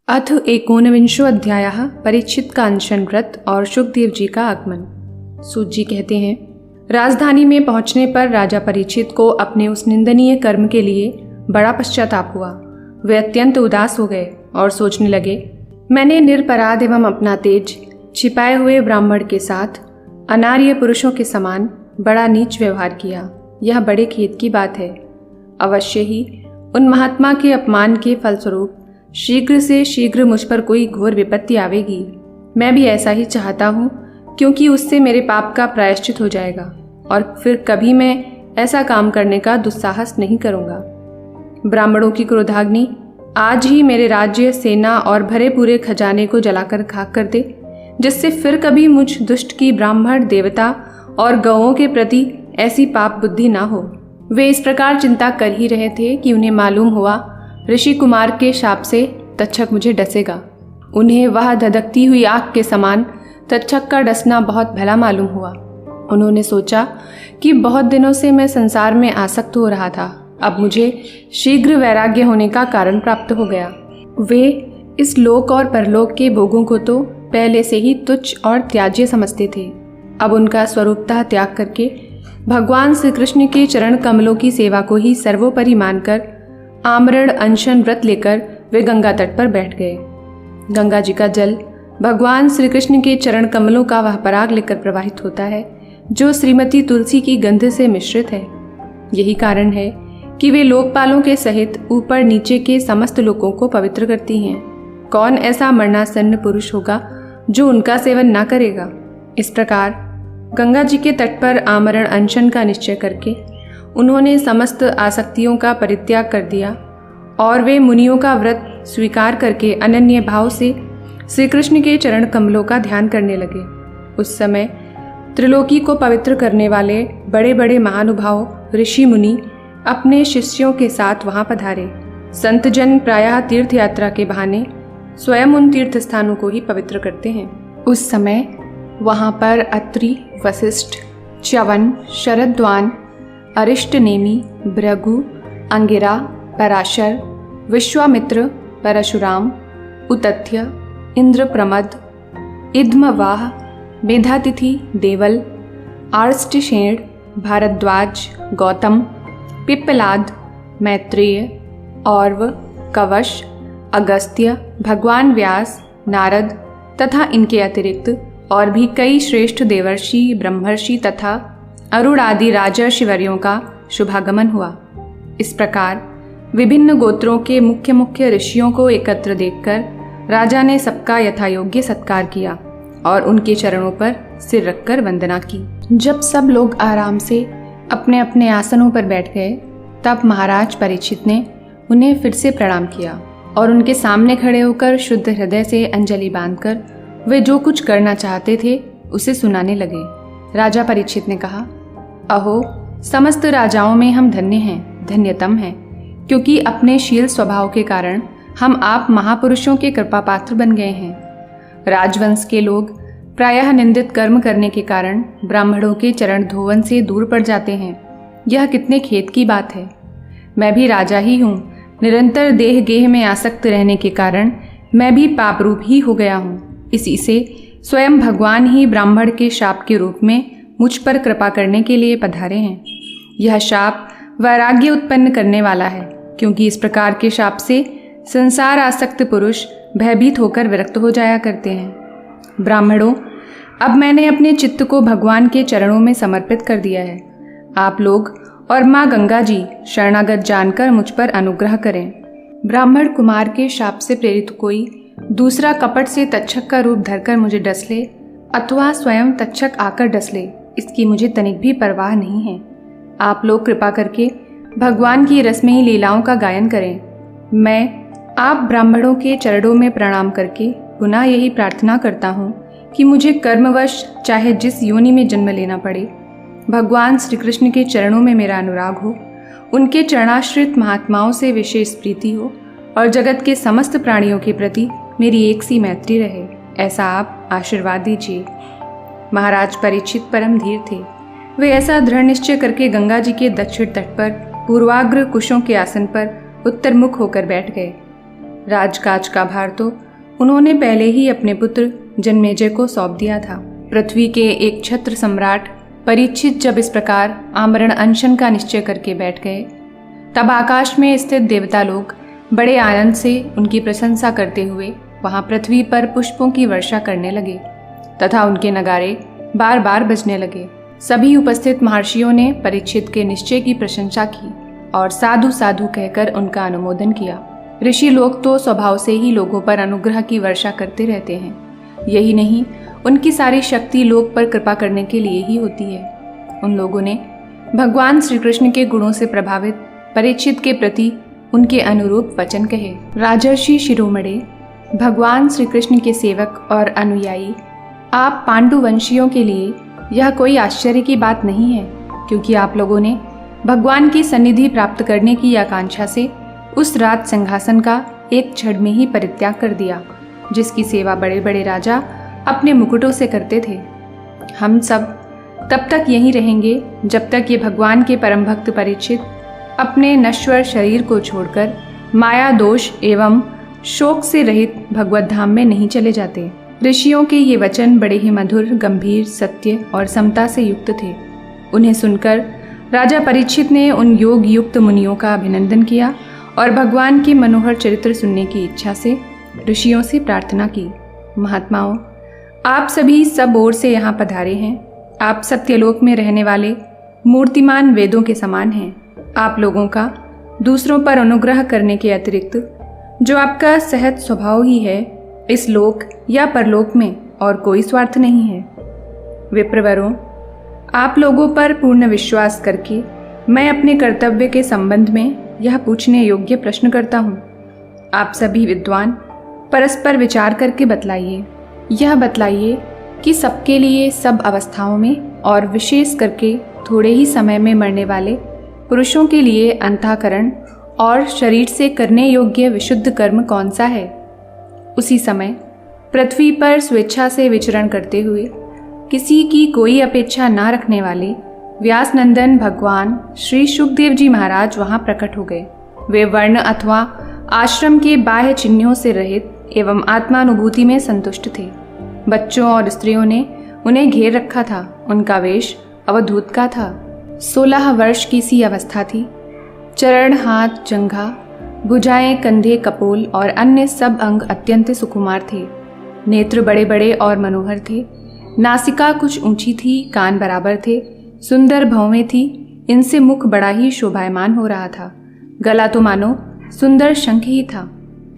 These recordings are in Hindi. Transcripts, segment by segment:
अथ एकोनविंशो अध्यायः परीक्षित का अनशन व्रत और शुकदेव जी का आगमन। सूत जी कहते हैं, राजधानी में पहुंचने पर राजा परीक्षित को अपने उस निंदनीय कर्म के लिए बड़ा पश्चाताप हुआ। वे अत्यंत उदास हो गए और सोचने लगे, मैंने निरपराध एवं अपना तेज छिपाए हुए ब्राह्मण के साथ अनार्य पुरुषों के समान बड़ा नीच व्यवहार किया। यह बड़े खेद की बात है। अवश्य ही उन महात्मा के अपमान के फलस्वरूप शीघ्र से शीघ्र मुझ पर कोई घोर विपत्ति आवेगी। मैं भी ऐसा ही चाहता हूँ, क्योंकि उससे मेरे पाप का प्रायश्चित हो जाएगा और फिर कभी मैं ऐसा काम करने का दुस्साहस नहीं करूँगा। ब्राह्मणों की क्रोधाग्नि आज ही मेरे राज्य, सेना और भरे पूरे खजाने को जलाकर खाक कर दे, जिससे फिर कभी मुझ दुष्ट की ब्राह्मण, देवता और गौओं के प्रति ऐसी पाप बुद्धि ना हो। वे इस प्रकार चिंता कर ही रहे थे कि उन्हें मालूम हुआ ऋषि कुमार के शाप से तक्षक मुझे डसेगा। उन्हें वह धधकती हुई आग के समान तक्षक का डसना बहुत भला मालूम हुआ। उन्होंने सोचा कि बहुत दिनों से मैं संसार में आसक्त हो रहा था, अब मुझे शीघ्र वैराग्य होने का कारण प्राप्त हो गया। वे इस लोक और परलोक के भोगों को तो पहले से ही तुच्छ और त्याज्य समझते थे। अब उनका स्वरूपतः त्याग करके भगवान श्री कृष्ण के चरण कमलों की सेवा को ही सर्वोपरि मानकर आमरण अनशन व्रत लेकर वे गंगा तट पर बैठ गए। गंगा जी का जल भगवान श्री कृष्ण के चरण कमलों का वह पराग लेकर प्रवाहित होता है जो श्रीमती तुलसी की गंध से मिश्रित है। यही कारण है कि वे लोकपालों के सहित ऊपर नीचे के समस्त लोकों को पवित्र करती हैं। कौन ऐसा मरणासन्न पुरुष होगा जो उनका सेवन ना करेगा। इस प्रकार गंगा जी के तट पर आमरण अनशन का निश्चय करके उन्होंने समस्त आसक्तियों का परित्याग कर दिया और वे मुनियों का व्रत स्वीकार करके अनन्य भाव से श्री कृष्ण के चरण कमलों का ध्यान करने लगे। उस समय त्रिलोकी को पवित्र करने वाले बड़े बड़े महानुभाव ऋषि मुनि अपने शिष्यों के साथ वहां पधारे। संतजन प्रायः तीर्थ यात्रा के बहाने स्वयं उन तीर्थ स्थानों को ही पवित्र करते हैं। उस समय वहां पर अत्रि, वशिष्ठ, च्यवन, शरद्वान, अरिष्टनेमि, भृगु, अंगिरा, पराशर, विश्वामित्र, परशुराम, उतथ्य, इंद्रप्रमद, इद्मवाह, मेधातिथि, देवल, आर्ष्टिशेण, भारद्वाज, गौतम, पिप्पलाद, मैत्रेय, और्व, कवश, अगस्त्य, भगवान व्यास, नारद तथा इनके अतिरिक्त और भी कई श्रेष्ठ देवर्षि, ब्रह्मर्षि तथा अरुण आदि राजर्षिवर्यों का शुभागमन हुआ। इस प्रकार विभिन्न गोत्रों के मुख्य मुख्य ऋषियों को एकत्र देखकर राजा ने सबका यथायोग्य सत्कार किया और उनके चरणों पर सिर रखकर वंदना की। जब सब लोग आराम से अपने अपने आसनों पर बैठ गए, तब महाराज परीक्षित ने उन्हें फिर से प्रणाम किया और उनके सामने खड़े होकर शुद्ध हृदय से अंजलि बांधकर वे जो कुछ करना चाहते थे उसे सुनाने लगे। राजा परीक्षित ने कहा, अहो, समस्त राजाओं में हम धन्य हैं, धन्यतम हैं, क्योंकि अपने शील स्वभाव के कारण हम आप महापुरुषों के कृपा पात्र बन गए हैं। राजवंश के लोग प्रायः निंदित कर्म करने के कारण ब्राह्मणों के चरण धोवन से दूर पड़ जाते हैं। यह कितने खेद की बात है। मैं भी राजा ही हूँ। निरंतर देह गेह में आसक्त रहने के कारण मैं भी पाप रूप ही हो गया हूँ। इसी से स्वयं भगवान ही ब्राह्मण के शाप के रूप में मुझ पर कृपा करने के लिए पधारे हैं। यह शाप वैराग्य उत्पन्न करने वाला है, क्योंकि इस प्रकार के शाप से संसार आसक्त पुरुष भयभीत होकर विरक्त हो जाया करते हैं। ब्राह्मणों, अब मैंने अपने चित्त को भगवान के चरणों में समर्पित कर दिया है। आप लोग और माँ गंगा जी शरणागत जानकर मुझ पर अनुग्रह करें। ब्राह्मण कुमार के शाप से प्रेरित कोई दूसरा कपट से तक्षक का रूप धरकर मुझे डस ले अथवा स्वयं तक्षक आकर डस ले, इसकी मुझे तनिक भी परवाह नहीं है। आप लोग कृपा करके भगवान की रसमयी लीलाओं का गायन करें। मैं आप ब्राह्मणों के चरणों में प्रणाम करके पुनः यही प्रार्थना करता हूँ कि मुझे कर्मवश चाहे जिस योनि में जन्म लेना पड़े, भगवान श्री कृष्ण के चरणों में मेरा अनुराग हो, उनके चरणाश्रित महात्माओं से विशेष प्रीति हो और जगत के समस्त प्राणियों के प्रति मेरी एक सी मैत्री रहे, ऐसा आप आशीर्वाद दीजिए। महाराज परीक्षित परम धीर थे। वे ऐसा दृढ़ निश्चय करके गंगा जी के दक्षिण तट पर पूर्वाग्र कुशों के आसन पर उत्तरमुख होकर बैठ गए। राजकाज का भार तो उन्होंने पहले ही अपने पुत्र जन्मेजय को सौंप दिया था। पृथ्वी के एक छत्र सम्राट परीक्षित जब इस प्रकार आमरण अनशन का निश्चय करके बैठ गए, तब आकाश में स्थित देवता लोग बड़े आनंद से उनकी प्रशंसा करते हुए वहां पृथ्वी पर पुष्पों की वर्षा करने लगे तथा उनके नगारे बार बार बजने लगे। सभी उपस्थित महर्षियों ने परीक्षित के निश्चय की प्रशंसा की और साधु साधु कहकर उनका अनुमोदन किया। ऋषि लोग तो स्वभाव से ही लोगों पर अनुग्रह की वर्षा करते रहते हैं। यही नहीं, उनकी सारी शक्ति लोग पर कृपा करने के लिए ही होती है। उन लोगों ने भगवान श्री कृष्ण के गुणों से प्रभावित परीक्षित के प्रति उनके अनुरूप वचन कहे। राजर्षि शिरोमणे, भगवान श्री कृष्ण के सेवक और अनुयायी, आप पांडुवंशियों के लिए यह कोई आश्चर्य की बात नहीं है, क्योंकि आप लोगों ने भगवान की सन्निधि प्राप्त करने की आकांक्षा से उस राज सिंहासन का एक क्षण में ही परित्याग कर दिया, जिसकी सेवा बड़े बड़े राजा अपने मुकुटों से करते थे। हम सब तब तक यहीं रहेंगे जब तक ये भगवान के परम भक्त परीक्षित अपने नश्वर शरीर को छोड़कर माया दोष एवं शोक से रहित भगवत धाम में नहीं चले जाते। ऋषियों के ये वचन बड़े ही मधुर, गंभीर, सत्य और समता से युक्त थे। उन्हें सुनकर राजा परीक्षित ने उन योग युक्त मुनियों का अभिनंदन किया और भगवान के मनोहर चरित्र सुनने की इच्छा से ऋषियों से प्रार्थना की। महात्माओं, आप सभी सब ओर से यहाँ पधारे हैं। आप सत्यलोक में रहने वाले मूर्तिमान वेदों के समान हैं। आप लोगों का दूसरों पर अनुग्रह करने के अतिरिक्त जो आपका सहज स्वभाव ही है, इस लोक या परलोक में और कोई स्वार्थ नहीं है। विप्रवरों, आप लोगों पर पूर्ण विश्वास करके मैं अपने कर्तव्य के संबंध में यह पूछने योग्य प्रश्न करता हूँ। आप सभी विद्वान परस्पर विचार करके बतलाइए। यह बतलाइए कि सबके लिए सब अवस्थाओं में और विशेष करके थोड़े ही समय में मरने वाले पुरुषों के लिए अंतःकरण और शरीर से करने योग्य विशुद्ध कर्म कौन सा है। उसी समय पृथ्वी पर स्वेच्छा से विचरण करते हुए किसी की कोई अपेक्षा न रखने वाले व्यास नंदन भगवान श्री शुकदेव जी महाराज वहां प्रकट हो गए। वे वर्ण अथवा आश्रम के बाह्य चिन्हों से रहित एवं आत्मानुभूति में संतुष्ट थे। बच्चों और स्त्रियों ने उन्हें घेर रखा था। उनका वेश अवधूत का था। 16 वर्ष की सी अवस्था थी। चरण, हाथ, जंघा, भुजाएं, कंधे, कपोल और अन्य सब अंग अत्यंत सुकुमार थे। नेत्र बड़े बड़े और मनोहर थे। नासिका कुछ ऊंची थी, कान बराबर थे, सुंदर भौवें थी। इनसे मुख बड़ा ही शोभायमान हो रहा था। गला तो मानो सुंदर शंख ही था।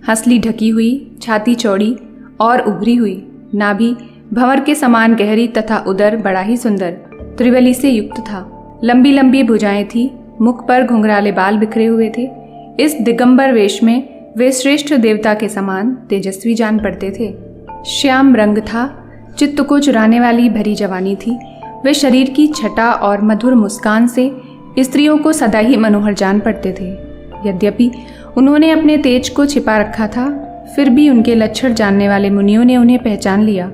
हंसली ढकी हुई, छाती चौड़ी और उभरी हुई, नाभि भंवर के समान गहरी तथा उदर बड़ा ही सुंदर त्रिवली से युक्त था। लंबी लंबी भुजाएं थी। मुख पर घुंघराले बाल बिखरे हुए थे। इस दिगंबर वेश में वे श्रेष्ठ देवता के समान तेजस्वी जान पड़ते थे। श्याम रंग था। चित्त को चुराने वाली भरी जवानी थी। वे शरीर की छटा और मधुर मुस्कान से स्त्रियों को सदा ही मनोहर जान पड़ते थे। यद्यपि उन्होंने अपने तेज को छिपा रखा था, फिर भी उनके लक्षण जानने वाले मुनियों ने उन्हें पहचान लिया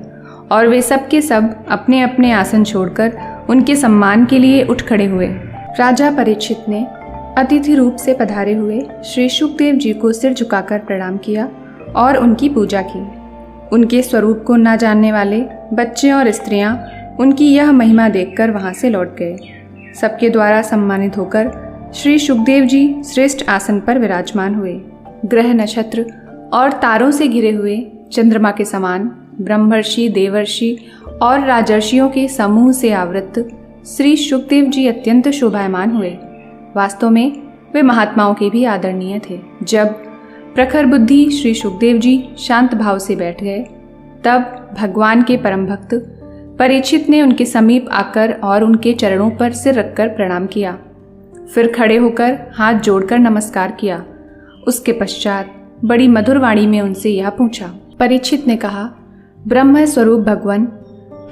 और वे सब के सब अपने अपने आसन छोड़कर उनके सम्मान के लिए उठ खड़े हुए। राजा परीक्षित ने अतिथि रूप से पधारे हुए श्री शुकदेव जी को सिर झुकाकर प्रणाम किया और उनकी पूजा की। उनके स्वरूप को न जानने वाले बच्चे और स्त्रियां उनकी यह महिमा देखकर वहां से लौट गए। सबके द्वारा सम्मानित होकर श्री शुकदेव जी श्रेष्ठ आसन पर विराजमान हुए। ग्रह, नक्षत्र और तारों से घिरे हुए चंद्रमा के समान ब्रह्मर्षि, देवर्षि और राजर्षियों के समूह से आवृत श्री शुकदेव जी अत्यंत शोभायमान हुए। वास्तव में वे महात्माओं के भी आदरणीय थे। जब प्रखर बुद्धि श्री शुकदेव जी शांत भाव से बैठ गए, तब भगवान के परम भक्त परीक्षित ने उनके समीप आकर और उनके चरणों पर सिर रखकर प्रणाम किया। फिर खड़े होकर हाथ जोड़कर नमस्कार किया। उसके पश्चात बड़ी मधुर वाणी में उनसे यह पूछा। परीक्षित ने कहा, ब्रह्म स्वरूप भगवान,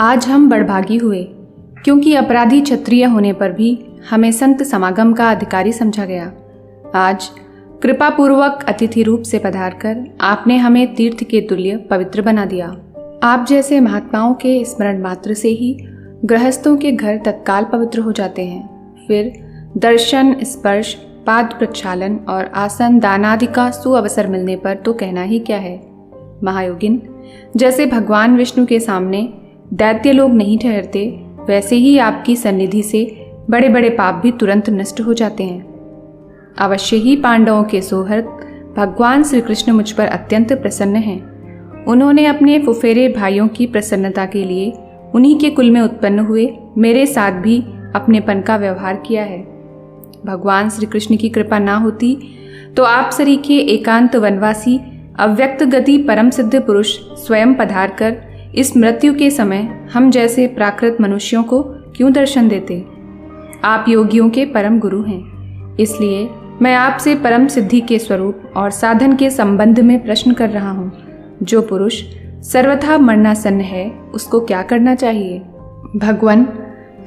आज हम बड़भागी हुए, क्योंकि अपराधी क्षत्रिय होने पर भी हमें संत समागम का अधिकारी समझा गया। आज कृपा पूर्वक अतिथि रूप से पधारकर आपने हमें तीर्थ के तुल्य पवित्र बना दिया। आप जैसे महात्माओं के स्मरण मात्र से ही गृहस्थों के घर तत्काल पवित्र हो जाते हैं। फिर दर्शन, स्पर्श पाद प्रक्षालन और आसन दानादि का सुअवसर मिलने पर तो कहना ही क्या है। महायोगिन, जैसे भगवान विष्णु के सामने दैत्य लोग नहीं ठहरते, वैसे ही आपकी सन्निधि से बड़े बड़े पाप भी तुरंत नष्ट हो जाते हैं। अवश्य ही पांडवों के सौहृद भगवान श्री कृष्ण मुझ पर अत्यंत प्रसन्न हैं। उन्होंने अपने फुफेरे भाइयों की प्रसन्नता के लिए उन्हीं के कुल में उत्पन्न हुए मेरे साथ भी अपनेपन का व्यवहार किया है। भगवान श्री कृष्ण की कृपा ना होती तो आप सरीखे एकांत वनवासी अव्यक्त गति परम सिद्ध पुरुष स्वयं पधार कर इस मृत्यु के समय हम जैसे प्राकृत मनुष्यों को क्यों दर्शन देते। आप योगियों के परम गुरु हैं, इसलिए मैं आपसे परम सिद्धि के स्वरूप और साधन के संबंध में प्रश्न कर रहा हूँ। जो पुरुष सर्वथा मरणासन्न है उसको क्या करना चाहिए? भगवान,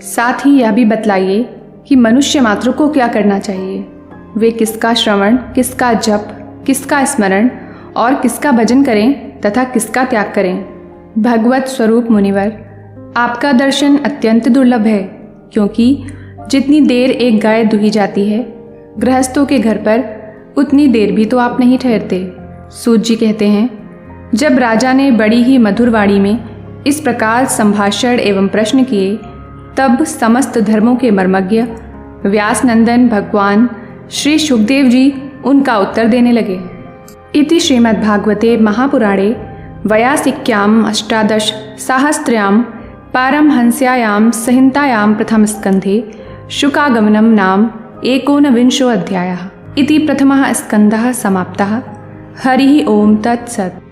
साथ ही यह भी बतलाइए कि मनुष्य मात्र को क्या करना चाहिए। वे किसका श्रवण, किसका जप, किसका स्मरण और किसका भजन करें तथा किसका त्याग करें। भगवत स्वरूप मुनिवर, आपका दर्शन अत्यंत दुर्लभ है, क्योंकि जितनी देर एक गाय दुही जाती है गृहस्थों के घर पर, उतनी देर भी तो आप नहीं ठहरते। सूत जी कहते हैं, जब राजा ने बड़ी ही मधुर वाणी में इस प्रकार संभाषण एवं प्रश्न किए, तब समस्त धर्मों के मर्मज्ञ व्यास नंदन भगवान श्री सुखदेव जी उनका उत्तर देने लगे। इति श्रीमद्भागवते महापुराणे वयासिक्याम अष्टादश साहस्र्याम पारमहंस्यायाम संहितायां प्रथम स्कंधे शुकागमनं नाम एकोनविंशो अध्यायः। इति प्रथमः स्कंदः समाप्तः। हरिः ओम तत्सत्।